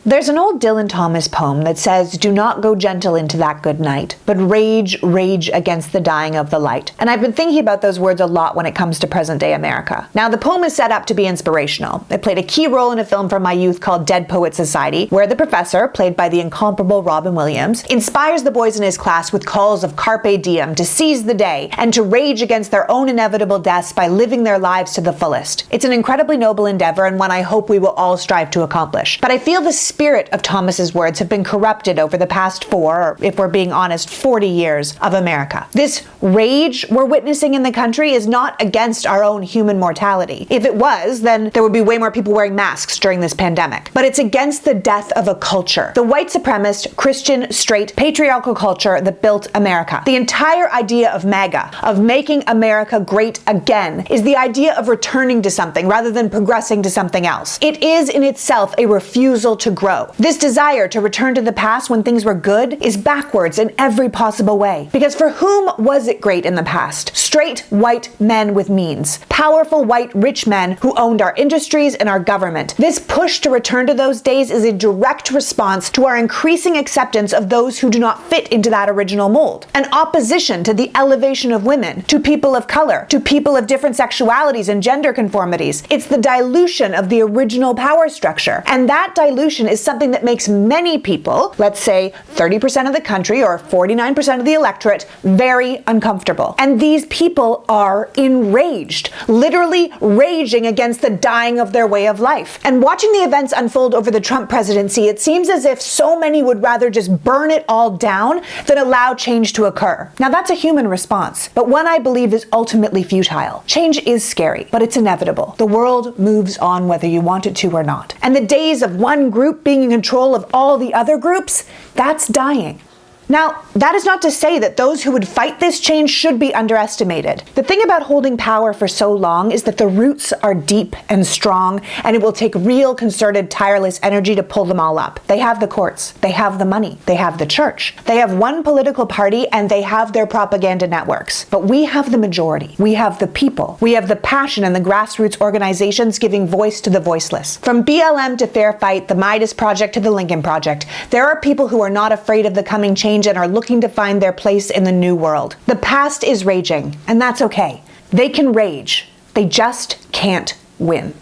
There's an old Dylan Thomas poem that says, "Do not go gentle into that good night, but rage, rage against the dying of the light." And I've been thinking about those words a lot when it comes to present-day America. Now, the poem is set up to be inspirational. It played a key role in a film from my youth called Dead Poets Society, where the professor, played by the incomparable Robin Williams, inspires the boys in his class with calls of carpe diem, to seize the day, and to rage against their own inevitable deaths by living their lives to the fullest. It's an incredibly noble endeavor, and one I hope we will all strive to accomplish. But I feel the spirit of Thomas's words have been corrupted over the past 4, or if we're being honest, 40 years of America. This rage we're witnessing in the country is not against our own human mortality. If it was, then there would be way more people wearing masks during this pandemic. But it's against the death of a culture. The white supremacist, Christian, straight, patriarchal culture that built America. The entire idea of MAGA, of making America great again, is the idea of returning to something rather than progressing to something else. It is in itself a refusal to grow. This desire to return to the past when things were good is backwards in every possible way. Because for whom was it great in the past? Straight, white men with means. Powerful, white, rich men who owned our industries and our government. This push to return to those days is a direct response to our increasing acceptance of those who do not fit into that original mold. An opposition to the elevation of women, to people of color, to people of different sexualities and gender conformities. It's the dilution of the original power structure. And that dilution is something that makes many people, let's say 30% of the country or 49% of the electorate, very uncomfortable. And these people are enraged, literally raging against the dying of their way of life. And watching the events unfold over the Trump presidency, it seems as if so many would rather just burn it all down than allow change to occur. Now, that's a human response, but one I believe is ultimately futile. Change is scary, but it's inevitable. The world moves on whether you want it to or not. And the days of one group being in control of all the other groups, that's dying. Now, that is not to say that those who would fight this change should be underestimated. The thing about holding power for so long is that the roots are deep and strong, and it will take real, concerted, tireless energy to pull them all up. They have the courts, they have the money, they have the church, they have one political party, and they have their propaganda networks. But we have the majority. We have the people. We have the passion and the grassroots organizations giving voice to the voiceless. From BLM to Fair Fight, the Midas Project to the Lincoln Project, there are people who are not afraid of the coming change and are looking to find their place in the new world. The past is raging, and that's okay. They can rage. They just can't win.